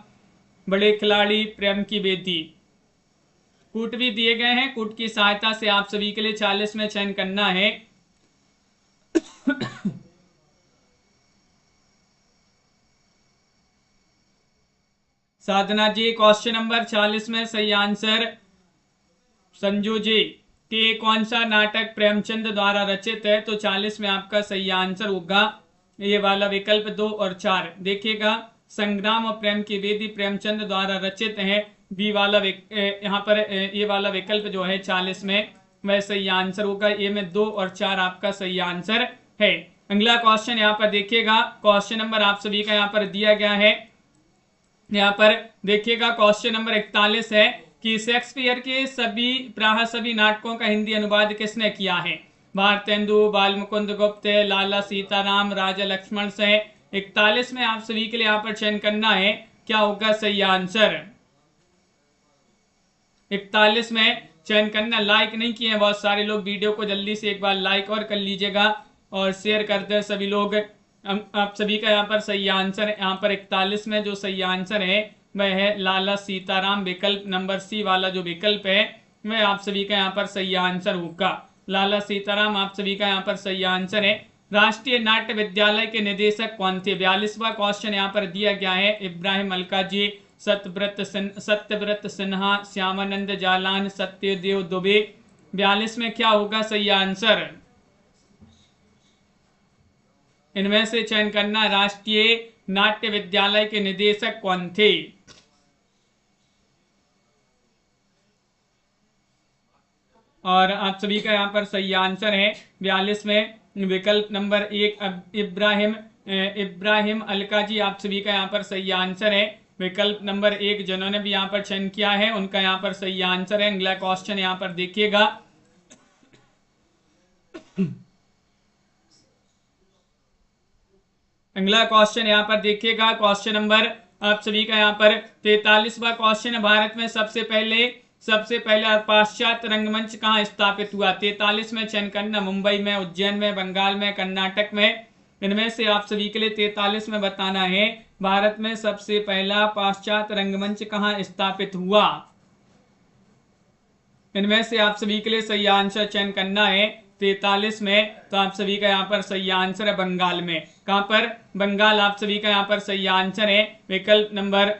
बड़े खिलाड़ी, प्रेम की बेटी। कूट भी दिए गए हैं, कूट की सहायता से आप सभी के लिए 40 में चयन करना है। साधना जी क्वेश्चन नंबर 40 में सही आंसर। संजू जी कि कौन सा नाटक प्रेमचंद द्वारा रचित है? तो 40 में आपका सही आंसर होगा ये वाला विकल्प 2 और 4। देखिएगा संग्राम और प्रेम की वेदी प्रेमचंद द्वारा रचित है। बी वाला यहाँ पर ये वाला विकल्प जो है 40 में वह सही आंसर होगा। ये में 2 और 4 आपका सही आंसर है। अगला क्वेश्चन यहाँ पर देखिएगा, क्वेश्चन नंबर आप सभी का यहाँ पर दिया गया है। यहाँ पर देखिएगा क्वेश्चन नंबर 41 है कि शेक्सपियर के प्राय सभी नाटकों का हिंदी अनुवाद किसने किया है? भारतेंदु, बालमुकुंद गुप्त, लाला सीताराम, राजा लक्ष्मण से। 41 में आप सभी के लिए यहाँ पर चयन करना है, क्या होगा सही आंसर? 41 में चयन करना। लाइक नहीं किए बहुत सारे लोग, वीडियो को जल्दी से एक बार लाइक और कर लीजिएगा और शेयर करते हैं सभी लोग। आप सभी का यहाँ पर सही आंसर है, यहाँ पर 41 में जो सही आंसर है वह है लाला सीताराम। विकल्प नंबर सी वाला जो विकल्प है वह आप सभी का यहाँ पर सही आंसर होगा। लाला सीताराम आप सभी का यहाँ पर सही आंसर है। राष्ट्रीय नाट्य विद्यालय के निदेशक कौन थे? 42वां क्वेश्चन यहाँ पर दिया गया है। इब्राहिम अलकाजी, सत्यव्रत सिन्हा, श्यामानंद जालान, सत्यदेव दुबे। 42 में क्या होगा सही आंसर? इनमें से चयन करना। राष्ट्रीय नाट्य विद्यालय के निदेशक कौन थे? और आप सभी का यहाँ पर सही आंसर है 42 में विकल्प नंबर 1 इब्राहिम अलकाजी आप सभी का यहाँ पर सही आंसर है। विकल्प नंबर 1 जिन्होंने भी यहाँ पर चयन किया है उनका यहाँ पर सही आंसर है। अगला क्वेश्चन यहाँ पर देखिएगा। अगला क्वेश्चन यहाँ पर देखिएगा। क्वेश्चन नंबर आप सभी का यहाँ पर 43वां क्वेश्चन। भारत में सबसे पहले पाश्चात्य रंगमंच कहाँ स्थापित हुआ? 43 में चयन करना। मुंबई में, उज्जैन में, बंगाल में, कर्नाटक में। इनमें से आप सभी के लिए 43 में बताना है भारत में सबसे पहला पाश्चात्य रंगमंच कहाँ स्थापित हुआ। इनमें से आप सभी के लिए सही आंसर चयन करना है 43 में। तो आप सभी का यहाँ पर सही आंसर है बंगाल में। कहाँ पर? बंगाल आप सभी का यहाँ पर सही आंसर है। विकल्प नंबर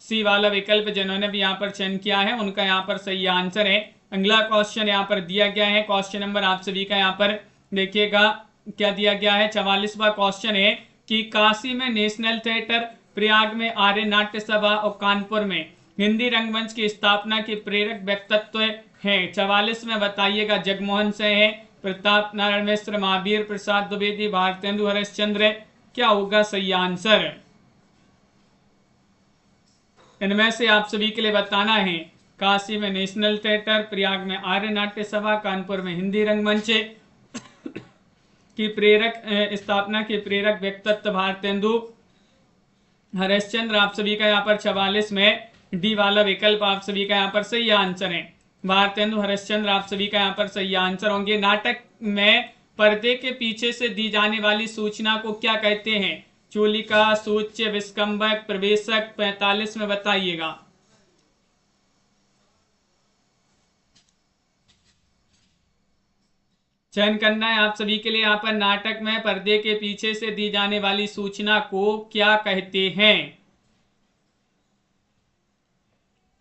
सी वाला विकल्प जिन्होंने भी यहाँ पर चयन किया है उनका यहाँ पर सही आंसर है। अगला क्वेश्चन यहाँ पर दिया गया है। क्वेश्चन नंबर आप सभी का यहाँ पर देखिएगा क्या दिया गया है। 44वां क्वेश्चन है कि काशी में नेशनल थिएटर, प्रयाग में आर्य नाट्य सभा और कानपुर में हिंदी रंगमंच की स्थापना के प्रेरक व्यक्तित्व है। 44 में बताइएगा। जगमोहन सिंह है, प्रताप नारायण मिश्र, महावीर प्रसाद द्विवेदी, भारतेंदु हरिश्चंद्र। क्या होगा सही आंसर? इनमें से आप सभी के लिए बताना है। काशी में नेशनल थिएटर, प्रयाग में आर्य नाट्य सभा, कानपुर में हिंदी रंगमंच की स्थापना के प्रेरक व्यक्तित्व भारतेंदु हरिश्चंद्र। आप सभी का यहाँ पर 44 में डी वाला विकल्प आप सभी का यहाँ पर सही आंसर है। भारतेंदु हरिश्चंद्र आप सभी का यहाँ पर सही आंसर होंगे। नाटक में पर्दे के पीछे से दी जाने वाली सूचना को क्या कहते हैं? चूलिका, सूच्य, विस्कंबक, प्रवेशक। 45 में बताइएगा। चयन करना है आप सभी के लिए। यहाँ पर नाटक में पर्दे के पीछे से दी जाने वाली सूचना को क्या कहते हैं?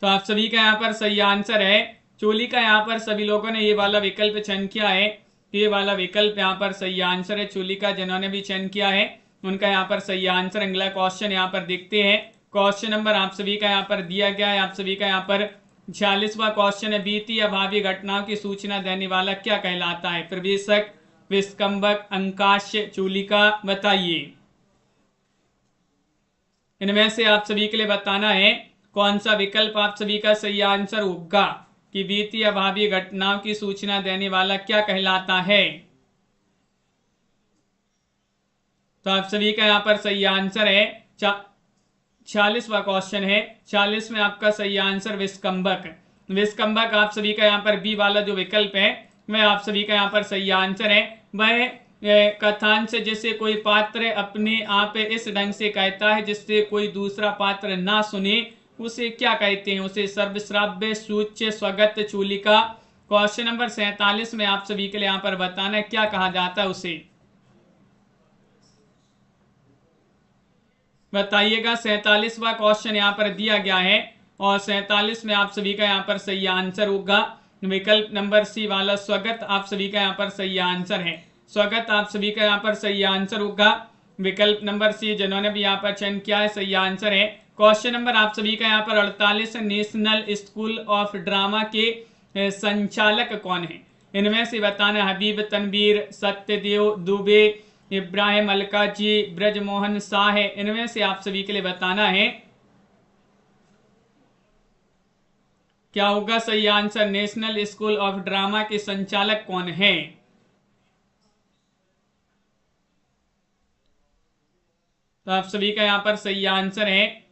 तो आप सभी का यहाँ पर सही आंसर है चोली का। यहाँ पर सभी लोगों ने ये वाला विकल्प चयन किया है। ये वाला विकल्प यहाँ पर सही आंसर है। चोली का जिन्होंने भी चयन किया है उनका यहाँ पर सही आंसर। अगला क्वेश्चन यहाँ पर देखते हैं। क्वेश्चन नंबर आप सभी का यहाँ पर दिया गया है। आप सभी का यहाँ पर 46वां क्वेश्चन है। बीती या भावी घटनाओं की सूचना देने वाला क्या कहलाता है? प्रवेशक, विस्कंबक, अंकाश्य, चूलिका। बताइए। इनमें से आप सभी के लिए बताना है कौन सा विकल्प आप सभी का सही आंसर होगा कि बीती या भावी घटनाओं की सूचना देने वाला क्या कहलाता है। तो आप सभी का यहाँ पर सही आंसर है 46वां क्वेश्चन है। 40 में आपका सही आंसर विस्कंबक। विस्कंबक आप सभी का यहाँ पर बी वाला जो विकल्प है वह आप सभी का यहाँ पर सही आंसर है। वह कथांश जिसे कोई पात्र अपने आप इस ढंग से कहता है जिससे कोई दूसरा पात्र ना सुने उसे क्या कहते हैं? उसे सर्वश्राव्य, सूच्य, स्वगत, चूलिका। क्वेश्चन नंबर 47 में आप सभी के लिए यहाँ पर बताना है क्या कहा जाता है उसे। बताइएगा। 47वां क्वेश्चन यहाँ पर दिया गया है और 47 में आप सभी का यहाँ पर सही आंसर होगा विकल्प नंबर सी वाला स्वगत। आप सभी का यहाँ पर सही आंसर है। स्वगत आप सभी का यहाँ पर सही आंसर होगा। विकल्प नंबर सी जिन्होंने भी यहाँ पर चयन किया है सही आंसर है। क्वेश्चन नंबर आप सभी का यहाँ पर 48 नेशनल स्कूल ऑफ ड्रामा के संचालक कौन है? इनमें से बताना हबीब तनवीर, सत्यदेव दुबे, इब्राहिम अलकाजी, ब्रजमोहन शाह है। इनमें से आप सभी के लिए बताना है क्या होगा सही answer. National school of drama के संचालक कौन है? तो आप सभी का यहाँ पर सही आंसर है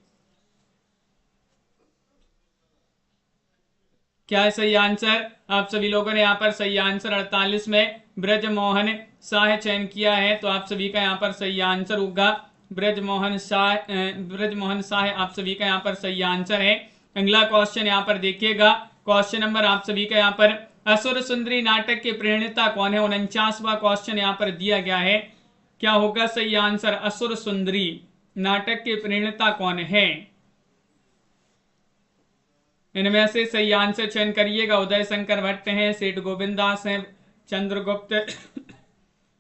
क्या है सही आंसर? आप सभी लोगों ने यहाँ पर सही आंसर 48 में ब्रजमोहन शाह चयन किया है। तो आप सभी का यहाँ पर सही आंसर होगा ब्रजमोहन शाह आप सभी का यहाँ पर सही आंसर है। अगला क्वेश्चन यहाँ पर देखिएगा, क्वेश्चन नंबर आप सभी का यहाँ पर असुर सुंदरी नाटक के प्रेरणिता कौन है? 49वां क्वेश्चन यहाँ पर दिया गया है। क्या होगा सही आंसर? असुर सुंदरी नाटक के प्रेरणिता कौन है? इनमें से सही आंसर चयन करिएगा। उदय शंकर भट्ट हैं, सेठ गोविंदास हैं, चंद्रगुप्त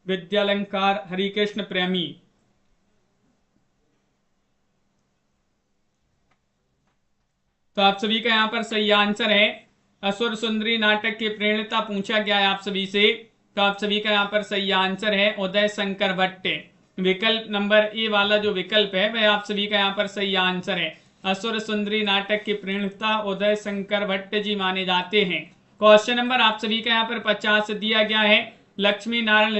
विद्यालंकार, हरिकृष्ण प्रेमी। तो आप सभी का यहाँ पर सही आंसर है असुर सुंदरी नाटक के प्रेरणिता पूछा गया है आप सभी से। तो आप सभी का यहाँ पर सही आंसर है उदय शंकर भट्ट। विकल्प नंबर ए वाला जो विकल्प है वह आप सभी का यहाँ पर सही आंसर है। असुर सुंदरी नाटक के प्रेरणिता उदय शंकर भट्ट जी माने जाते हैं। क्वेश्चन नंबर आप सभी का यहाँ पर 50 दिया गया है। लक्ष्मी नारायण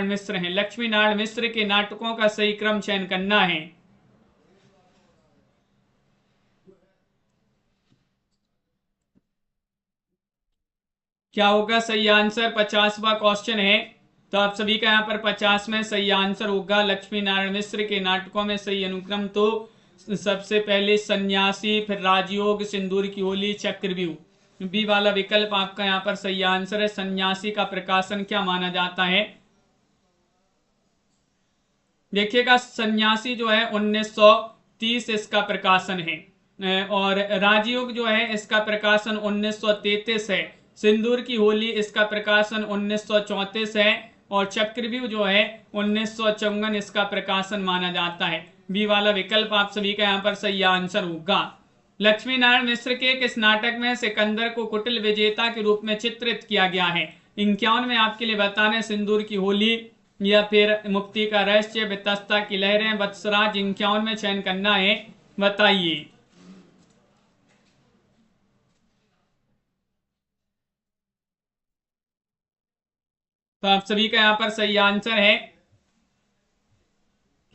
मिश्र हैं। लक्ष्मी नारायण मिश्र के नाटकों का सही क्रम चयन करना है। क्या होगा सही आंसर? 50वां क्वेश्चन है। तो आप सभी का यहाँ पर 50 में सही आंसर होगा लक्ष्मी नारायण मिश्र के नाटकों में सही अनुक्रम तो सबसे पहले सन्यासी, फिर राजयोग, सिंदूर की होली, चक्रव्यूह। बी वाला विकल्प आपका यहाँ पर सही आंसर है। सन्यासी का प्रकाशन क्या माना जाता है? देखिएगा सन्यासी जो है 1930 इसका प्रकाशन है, और राजयोग जो है इसका प्रकाशन 1933 है। सिंदूर की होली इसका प्रकाशन 1934 है, और चक्रव्यूह जो है 1954 इसका प्रकाशन माना जाता है। बी वाला विकल्प आप सभी का यहाँ पर सही आंसर होगा। लक्ष्मी नारायण मिश्र के किस नाटक में सिकंदर को कुटिल विजेता के रूप में चित्रित किया गया है? 51 में आपके लिए बताने सिंदूर की होली या फिर मुक्ति का रहस्य, वितस्ता की लहरें, वत्सराज। 51 में चयन करना है, बताइए। तो आप सभी का यहाँ पर सही आंसर है।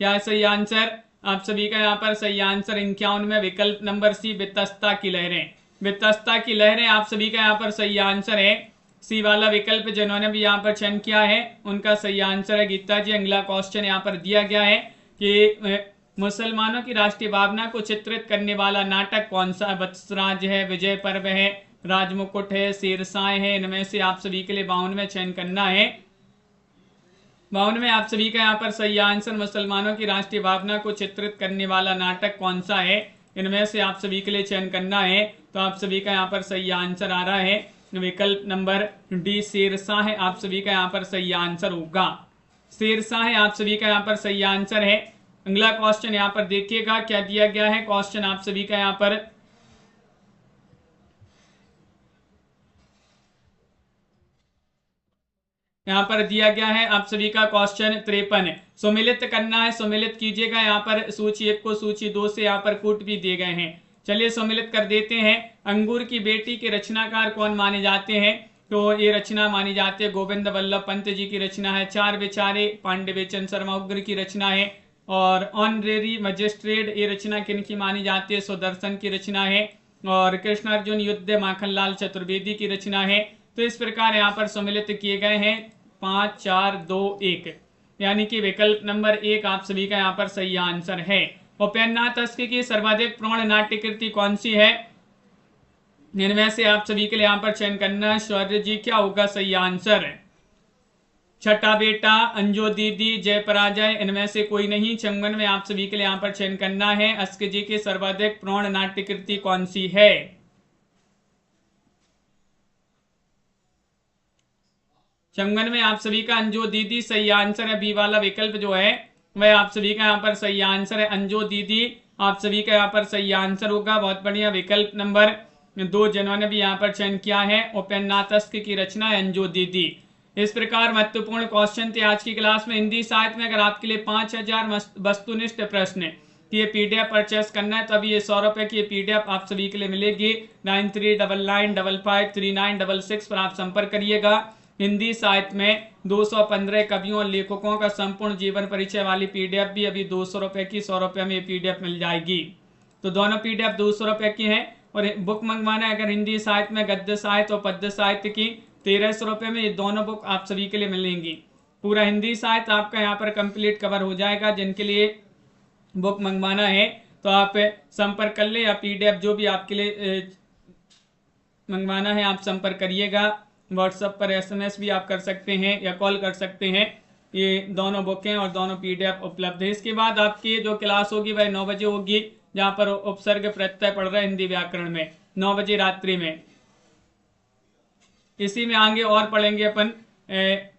क्या है सही आंसर? आप सभी का यहाँ पर सही आंसर 51 में विकल्प नंबर सी, वितस्ता की लहरें। वितस्ता की लहरें आप सभी का यहाँ पर सही आंसर है। सी वाला विकल्प जिन्होंने भी यहाँ पर चयन किया है उनका सही आंसर है गीता जी। अगला क्वेश्चन यहाँ पर दिया गया है कि मुसलमानों की राष्ट्रीय भावना को चित्रित करने वाला नाटक कौन सा? वत्सराज है, विजय पर्व है, राजमुकुट है, शेरशाह है। इनमें से आप सभी के लिए 52 में चयन करना है। 52 में आप सभी का यहाँ पर सही आंसर मुसलमानों की राष्ट्रीय भावना को चित्रित करने वाला नाटक कौन सा है? इनमें से आप सभी के लिए चयन करना है। तो आप सभी का यहाँ पर सही आंसर आ रहा है विकल्प नंबर डी, शेरशाह है। आप सभी का यहाँ पर सही आंसर होगा शेरशाह है। आप सभी का यहाँ पर सही आंसर है। अगला क्वेश्चन यहाँ पर देखिएगा क्या दिया गया है। क्वेश्चन आप सभी का यहाँ पर दिया गया है। आप सभी का क्वेश्चन 53 सुमिलित करना है। सुमिलित कीजिएगा। यहाँ पर सूची 1 को सूची 2 से यहाँ पर कूट भी दिए गए हैं। चलिए सुमिलित कर देते हैं। अंगूर की बेटी के रचनाकार कौन माने जाते हैं? तो ये रचना मानी जाती है गोविंद वल्लभ पंत जी की रचना है। चार बेचारे पांडे चंद शर्मा उग्र की रचना है। और ऑनरेरी मजिस्ट्रेट ये रचना किन की मानी जाती है? सुदर्शन की रचना है। और कृष्ण अर्जुन युद्ध माखनलाल चतुर्वेदी की रचना है। तो इस प्रकार यहाँ पर सम्मिलित किए गए हैं 5 4 2 1, यानी कि विकल्प नंबर 1 आप सभी का यहाँ पर सही आंसर है। उपेन्द्रनाथ तस्कर की सर्वाधिक प्रौढ़ नाट्य कृति कौन सी है? इनमें से आप सभी के लिए यहाँ पर चयन करना है। शौर्य जी क्या होगा सही आंसर? छठा बेटा, अंजो दीदी, जय पराजय। इनमें से कोई नहीं। 56 में आप सभी के लिए यहाँ पर चयन करना है। अस्क जी की सर्वाधिक प्रौढ़ नाट्य कृति कौन सी है? 56 में आप सभी का अंजो दीदी सही आंसर है। बी वाला विकल्प जो है वह आप सभी का यहाँ पर सही आंसर है। अंजो दीदी आप सभी का यहाँ पर सही आंसर होगा। बहुत बढ़िया। विकल्प नंबर 2 जिन्होंने भी यहाँ पर चयन किया है उपेन्द्रनाथ तस्कर की रचना है अंजो दीदी। इस प्रकार महत्वपूर्ण क्वेश्चन थे आज की क्लास में। हिंदी साहित्य में अगर आपके लिए 5000 वस्तुनिष्ठ प्रश्न की ये पीडीएफ परचेस करना है तो अभी ये 100 रुपए की पीडीएफ आप सभी के लिए मिलेगी। 9399553966 पर आप संपर्क करिएगा। हिंदी साहित्य में 215 कवियों और लेखकों का संपूर्ण जीवन परिचय वाली पीडीएफ भी अभी 200 रुपए की 100 रुपए में ये पीडीएफ मिल जाएगी। तो दोनों पीडीएफ 200 रुपए की हैं। और बुक मंगवाना है अगर हिंदी साहित्य में गद्य साहित्य और पद्य साहित्य की 1300 रुपए में ये दोनों बुक आप सभी के लिए मिलेंगी। पूरा हिंदी साहित्य आपका यहाँ पर कंप्लीट कवर हो जाएगा। जिनके लिए बुक मंगवाना है तो आप संपर्क कर ले, या PDF जो भी आपके लिए मंगवाना है आप संपर्क करिएगा। व्हाट्सएप पर SMS भी आप कर सकते हैं या कॉल कर सकते हैं। ये दोनों बुकें और दोनों PDF उपलब्ध है। इसके बाद आपकी जो क्लास होगी वह 9 बजे होगी, जहाँ पर उपसर्ग प्रत्यय पढ़ रहे हिंदी व्याकरण में 9 बजे रात्रि में। इसी में आगे और पढ़ेंगे अपन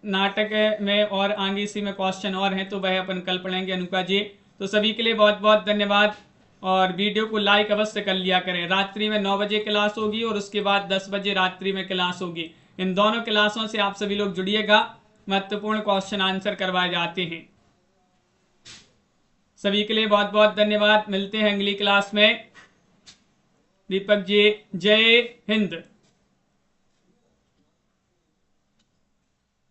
नाटक में, और आगे इसी में क्वेश्चन और हैं तो वह अपन कल पढ़ेंगे अनुका जी। तो सभी के लिए बहुत बहुत धन्यवाद, और वीडियो को लाइक अवश्य कर लिया करें। रात्रि में 9 बजे क्लास होगी और उसके बाद 10 बजे रात्रि में क्लास होगी। इन दोनों क्लासों से आप सभी लोग जुड़िएगा, महत्वपूर्ण क्वेश्चन आंसर करवाए जाते हैं। सभी के लिए बहुत बहुत धन्यवाद। मिलते हैं अगली क्लास में। दीपक जी, जय हिंद।